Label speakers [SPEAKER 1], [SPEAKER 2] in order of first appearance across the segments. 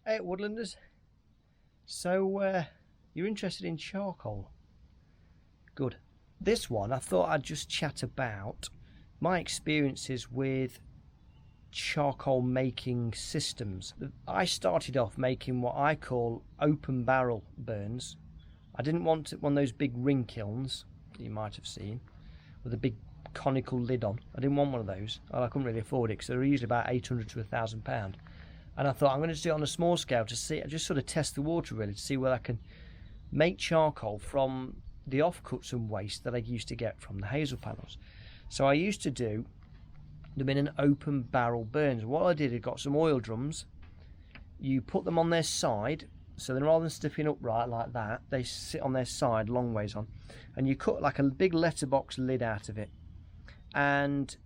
[SPEAKER 1] Hey woodlanders, so you're interested in charcoal? Good. This one I thought I'd just chat about my experiences with charcoal making systems. I started off making what I call open barrel burns. I didn't want one of those big ring kilns that you might have seen with a big conical lid on. I didn't want one of those. I couldn't really afford it because they're usually about £800 to £1,000. And I thought I'm going to do it on a small scale to see, just sort of test the water really, to see whether I can make charcoal from the offcuts and waste that I used to get from the hazel panels. So I used to do them in an open barrel burns. What I did, I got some oil drums. You put them on their side, so then rather than sticking upright like that, they sit on their side long ways on, and you cut like a big letterbox lid out of it. And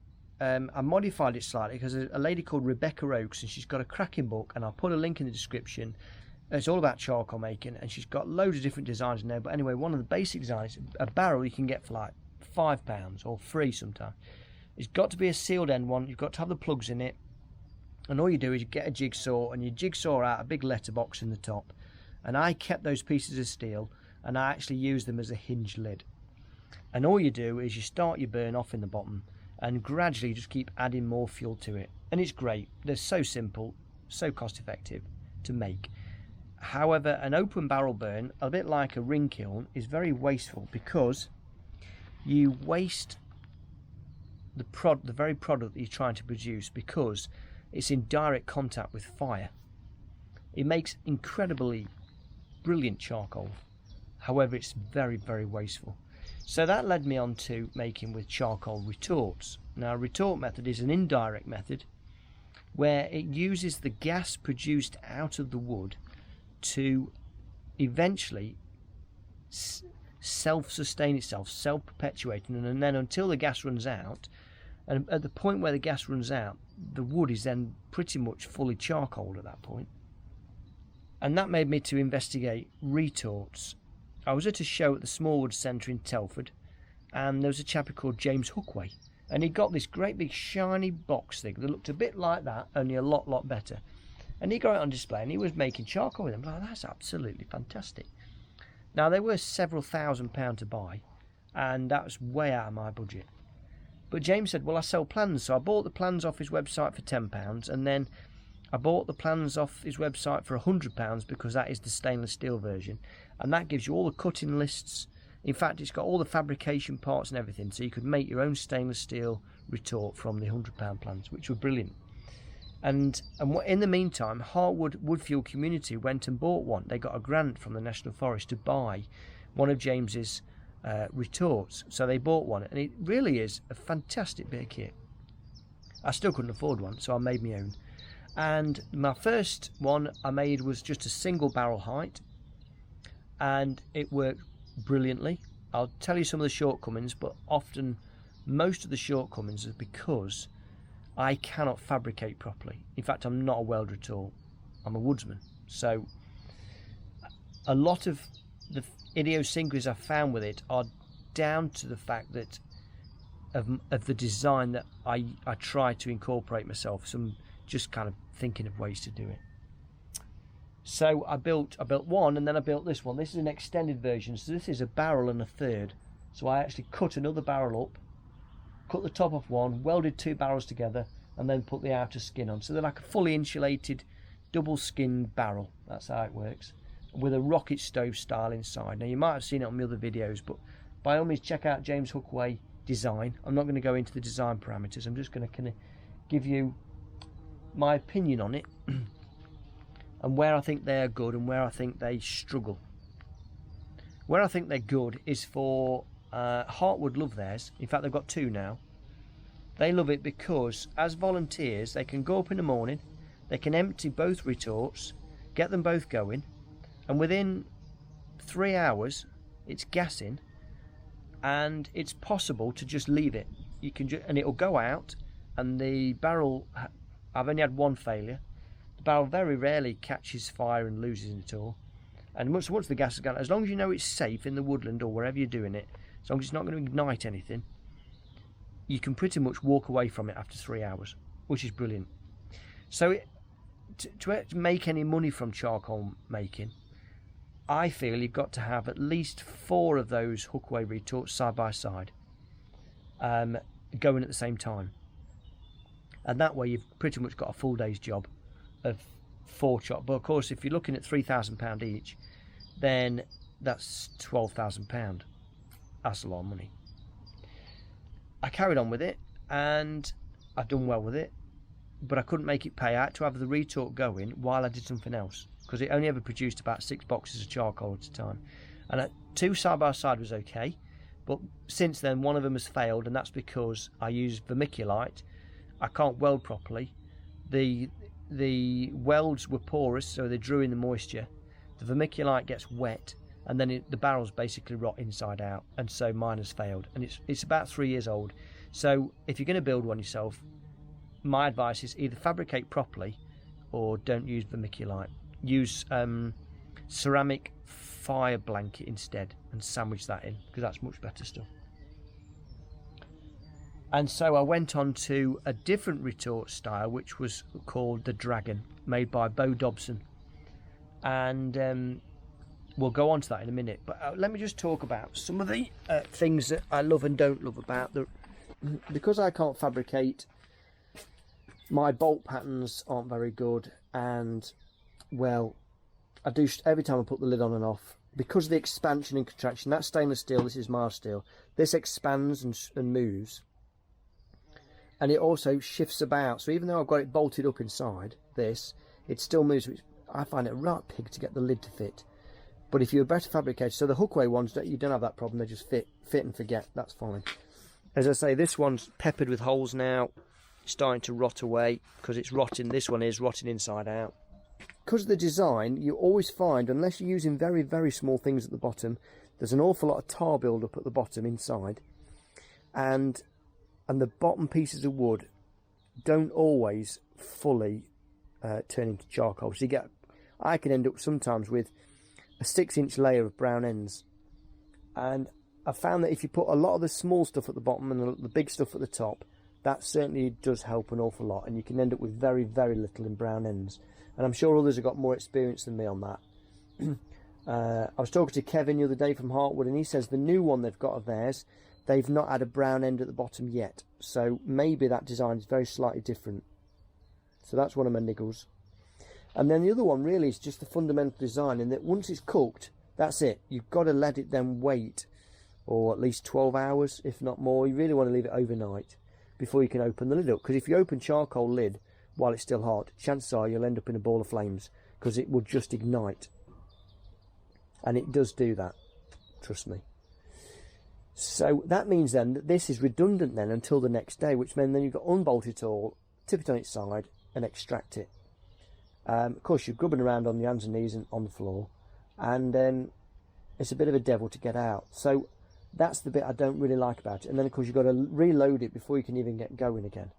[SPEAKER 1] I modified it slightly because a lady called Rebecca Oakes, and she's got a cracking book, and I'll put a link in the description. It's all about charcoal making, and she's got loads of different designs in there. But anyway, one of the basic designs, a barrel you can get for like £5 or free sometimes. It's got to be a sealed end one. You've got to have the plugs in it, and all you do is you get a jigsaw and you jigsaw out a big letterbox in the top. And I kept those pieces of steel, and I actually used them as a hinge lid. And all you do is you start your burn off in the bottom, and gradually just keep adding more fuel to it. And it's great. They're so simple, so cost effective to make. However, an open barrel burn, a bit like a ring kiln, is very wasteful because you waste the very product that you're trying to produce because it's in direct contact with fire. It makes incredibly brilliant charcoal. However, it's very, very wasteful. So that led me on to making with charcoal retorts. Now, a retort method is an indirect method where it uses the gas produced out of the wood to eventually self-sustain itself, self-perpetuating, and then until the gas runs out. And at the point where the gas runs out, the wood is then pretty much fully charcoal at that point. And that made me to investigate retorts. I was at a show at the Smallwood Centre in Telford, and there was a chap called James Hookway, and he got this great big shiny box thing that looked a bit like that, only a lot better. And he got it on display, and he was making charcoal with them. Like, that's absolutely fantastic. Now, they were several £1,000s to buy, and that was way out of my budget. But James said, well, I sell plans, so I bought the plans off his website for £10, and then I bought the plans off his website for £100 because that is the stainless steel version, and that gives you all the cutting lists. In fact, it's got all the fabrication parts and everything, so you could make your own stainless steel retort from the £100 plans, which were brilliant. And in the meantime, Hartwood Woodfuel Community went and bought one. They got a grant from the National Forest to buy one of James's retorts, so they bought one, and it really is a fantastic bit of kit. I still couldn't afford one, so I made my own. And my first one I made was just a single barrel height, and it worked brilliantly. I'll tell you some of the shortcomings, but often most of the shortcomings is because I cannot fabricate properly. In fact, I'm not a welder at all. I'm a woodsman. So a lot of the idiosyncrasies I've found with it are down to the fact that of the design that I try to incorporate myself. Some just kind of thinking of ways to do it. So I built one, and then I built this one. This is an extended version, so this is a barrel and a third. So I actually cut another barrel up, cut the top off one, welded two barrels together, and then put the outer skin on. So they're like a fully insulated double skin barrel. That's how it works, with a rocket stove style inside. Now you might have seen it on my other videos, but by all means check out James Hookway design. I'm not going to go into the design parameters. I'm just going to kind of give you my opinion on it and where I think they're good and where I think they struggle. Where I think they're good is for Hartwood love theirs. In fact, they've got two now. They love it because as volunteers they can go up in the morning, they can empty both retorts, get them both going, and within 3 hours it's gassing, and it's possible to just leave it. You can and it'll go out, and the barrel, I've only had one failure. The barrel very rarely catches fire and loses it at all. And once the gas is gone, as long as you know it's safe in the woodland or wherever you're doing it, as long as it's not going to ignite anything, you can pretty much walk away from it after 3 hours, which is brilliant. So to make any money from charcoal making, I feel you've got to have at least 4 of those Hookway retorts side by side, going at the same time. And that way you've pretty much got a full day's job of 4 chop. But of course, if you're looking at £3,000 each, then that's £12,000. That's a lot of money. I carried on with it, and I've done well with it, but I couldn't make it pay. I had to have the retort going while I did something else, because it only ever produced about 6 boxes of charcoal at a time. And 2 side by side was okay, but since then one of them has failed, and that's because I used vermiculite. I can't weld properly. The welds were porous, so they drew in the moisture. The vermiculite gets wet, and then the barrels basically rot inside out, and so mine has failed, and it's about 3 years old. So if you're going to build one yourself, my advice is either fabricate properly or don't use vermiculite. Use ceramic fire blanket instead and sandwich that in, because that's much better stuff. And so I went on to a different retort style, which was called the Dragon, made by Bo Dobson, and we'll go on to that in a minute, but let me just talk about some of the things that I love and don't love about the. Because I can't fabricate, my bolt patterns aren't very good, and well, I do every time I put the lid on and off, because of the expansion and contraction. That's stainless steel, this is mild steel. This expands and moves, and it also shifts about. So even though I've got it bolted up inside this, it still moves, which I find it a right pig to get the lid to fit. But if you're a better fabricator, so the Hookway ones, you don't have that problem. They just fit and forget. That's fine. As I say, this one's peppered with holes now, starting to rot away because it's rotting. This one is rotting inside out. Because of the design, you always find, unless you're using very, very small things at the bottom, there's an awful lot of tar build-up at the bottom inside, and the bottom pieces of wood don't always fully turn into charcoal. So I can end up sometimes with a 6-inch layer of brown ends, and I found that if you put a lot of the small stuff at the bottom and the big stuff at the top, that certainly does help an awful lot, and you can end up with very, very little in brown ends. And I'm sure others have got more experience than me on that. I was talking to Kevin the other day from Hartwood, and he says the new one they've got of theirs, they've not had a brown end at the bottom yet, so maybe that design is very slightly different. So that's one of my niggles. And then the other one really is just the fundamental design, in that once it's cooked, that's it. You've got to let it then wait, or at least 12 hours, if not more. You really want to leave it overnight before you can open the lid up, because if you open charcoal lid while it's still hot, chances are you'll end up in a ball of flames, because it will just ignite. And it does do that, trust me. So that means then that this is redundant then until the next day, which means then you've got to unbolt it all, tip it on its side and extract it. Of course, you're grubbing around on your hands and knees and on the floor, and it's a bit of a devil to get out. So that's the bit I don't really like about it. And then of course you've got to reload it before you can even get going again.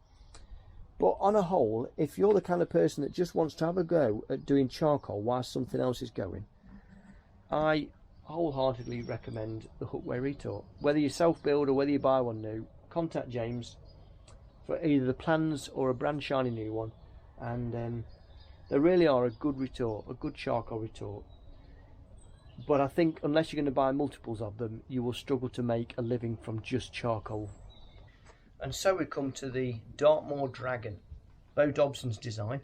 [SPEAKER 1] But on a whole, if you're the kind of person that just wants to have a go at doing charcoal while something else is going, I wholeheartedly recommend the Hookway Retort. Whether you self-build or whether you buy one new, contact James for either the plans or a brand shiny new one, and they really are a good retort, a good charcoal retort. But I think unless you're going to buy multiples of them, you will struggle to make a living from just charcoal. And so we come to the Dartmoor Dragon, Bo Dobson's design.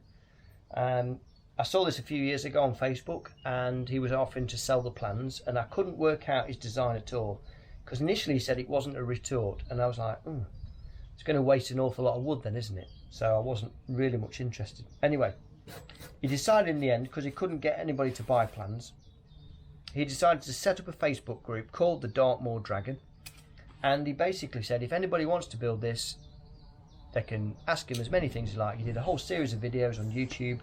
[SPEAKER 1] I saw this a few years ago on Facebook, and he was offering to sell the plans, and I couldn't work out his design at all, because initially he said it wasn't a retort, and I was like, it's going to waste an awful lot of wood then, isn't it? So I wasn't really much interested. Anyway, he decided in the end, because he couldn't get anybody to buy plans, he decided to set up a Facebook group called the Dartmoor Dragon, and he basically said if anybody wants to build this, they can ask him as many things as like. He did a whole series of videos on YouTube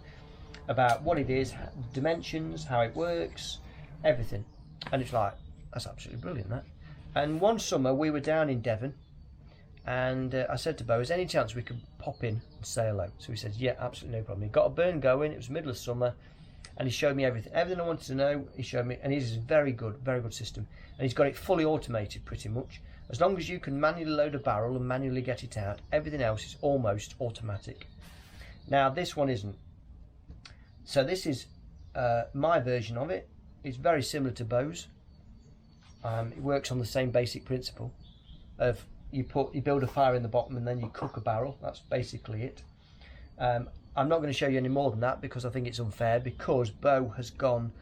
[SPEAKER 1] about what it is, dimensions, how it works, everything. And it's like, that's absolutely brilliant, that. And one summer we were down in Devon, and I said to Bo, is there any chance we could pop in and say hello? So he said, yeah, absolutely no problem. He got a burn going, it was middle of summer, and he showed me everything I wanted to know. He showed me, and he's a very good system, and he's got it fully automated pretty much. As long as you can manually load a barrel and manually get it out, everything else is almost automatic. Now this one isn't. So this is my version of it. It's very similar to Bo's. It works on the same basic principle of you build a fire in the bottom and then you cook a barrel. That's basically it. I'm not going to show you any more than that because I think it's unfair, because Bo has gone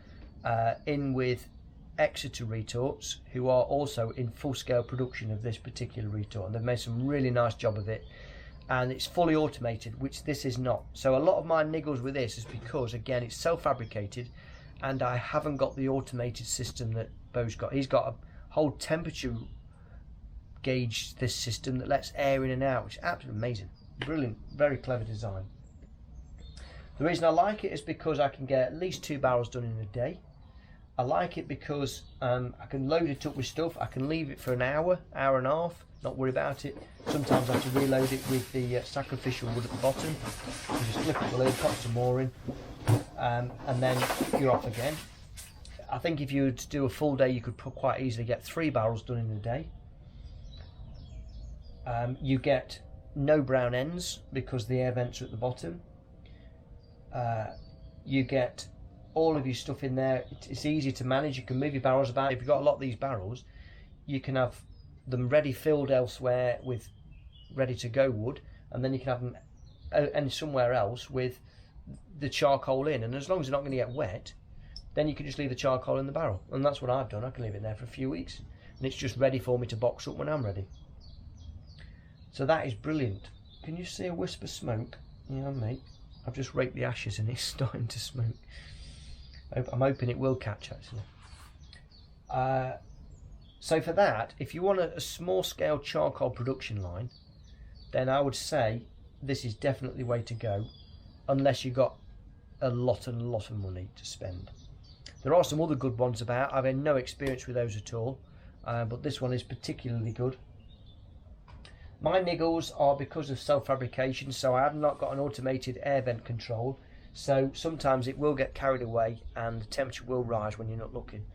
[SPEAKER 1] in with Exeter retorts, who are also in full-scale production of this particular retort, and they've made some really nice job of it, and it's fully automated, which this is not. So a lot of my niggles with this is because, again, it's self-fabricated and I haven't got the automated system that Bo's got. He's got a whole temperature gauge, this system that lets air in and out, which is absolutely amazing. Brilliant, very clever design. The reason I like it is because I can get at least 2 barrels done in a day. I like it because I can load it up with stuff. I can leave it for an hour, hour and a half, not worry about it. Sometimes I have to reload it with the sacrificial wood at the bottom. You just flip up the lid, pop some more in, and then you're off again. I think if you were to do a full day, you could quite easily get 3 barrels done in a day. You get no brown ends because the air vents are at the bottom. You get all of your stuff in there. It's easy to manage. You can move your barrels about. If you've got a lot of these barrels, you can have them ready filled elsewhere with ready to go wood, and then you can have them and somewhere else with the charcoal in, and as long as they're not going to get wet, then you can just leave the charcoal in the barrel, and that's what I've done. I can leave it there for a few weeks and it's just ready for me to box up when I'm ready. So that is brilliant. Can you see a wisp of smoke? Yeah, mate, I've just raked the ashes and it's starting to smoke. I'm hoping it will catch, actually. So for that, if you want a small scale charcoal production line, then I would say this is definitely the way to go, unless you've got a lot of money to spend. There are some other good ones about. I've had no experience with those at all, but this one is particularly good. My niggles are because of self-fabrication, so I have not got an automated air vent control, so sometimes it will get carried away and the temperature will rise when you're not looking,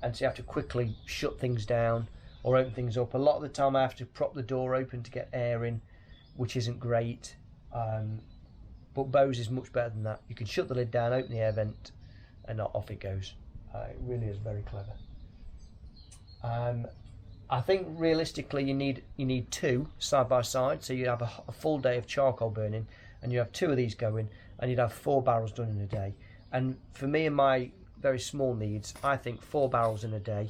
[SPEAKER 1] and so you have to quickly shut things down or open things up. A lot of the time I have to prop the door open to get air in, which isn't great, but Bo's is much better than that. You can shut the lid down, open the air vent, and off it goes. It really is very clever. I think realistically you need 2 side by side, so you have a full day of charcoal burning and you have 2 of these going, and you'd have 4 barrels done in a day. And for me and my very small needs, I think 4 barrels in a day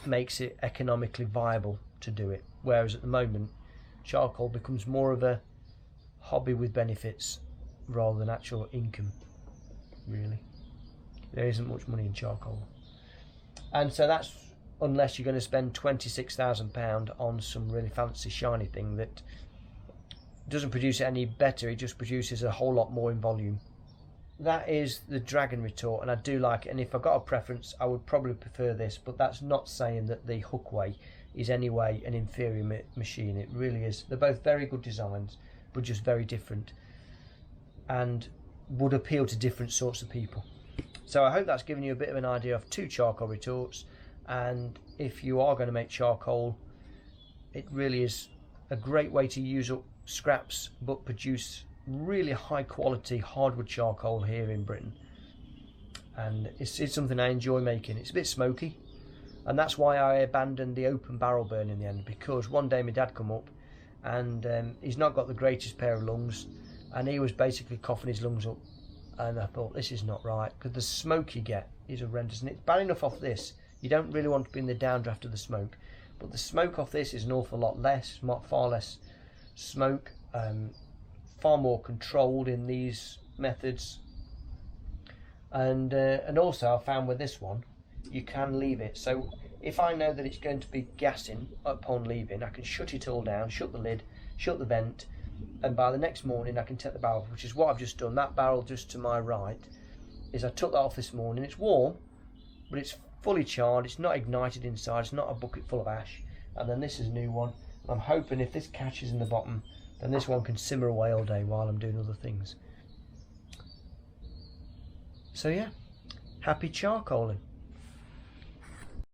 [SPEAKER 1] makes it economically viable to do it, whereas at the moment charcoal becomes more of a hobby with benefits rather than actual income, really. There isn't much money in charcoal, and so that's unless you're going to spend £26,000 on some really fancy shiny thing that doesn't produce it any better, it just produces a whole lot more in volume. That is the Dragon retort, and I do like it, and if I got a preference I would probably prefer this, but that's not saying that the Hookway is anyway an inferior machine. It really is. They're both very good designs, but just very different, and would appeal to different sorts of people. So I hope that's given you a bit of an idea of 2 charcoal retorts, and if you are going to make charcoal, it really is a great way to use up scraps but produce really high quality hardwood charcoal here in Britain, and it's something I enjoy making. It's a bit smoky, and that's why I abandoned the open barrel burn in the end, because one day my dad come up and he's not got the greatest pair of lungs, and he was basically coughing his lungs up, and I thought this is not right, because the smoke you get is horrendous, and it's bad enough off this. You don't really want to be in the downdraft of the smoke, but the smoke off this is an awful lot less, far less smoke, far more controlled in these methods, and also I found with this one you can leave it, so if I know that it's going to be gassing upon leaving, I can shut it all down, shut the lid, shut the vent, and by the next morning I can take the barrel, which is what I've just done. That barrel just to my right is I took that off this morning. It's warm, but it's fully charred, it's not ignited inside, it's not a bucket full of ash, and then this is a new one. I'm hoping if this catches in the bottom, then this one can simmer away all day while I'm doing other things. So yeah, happy charcoaling.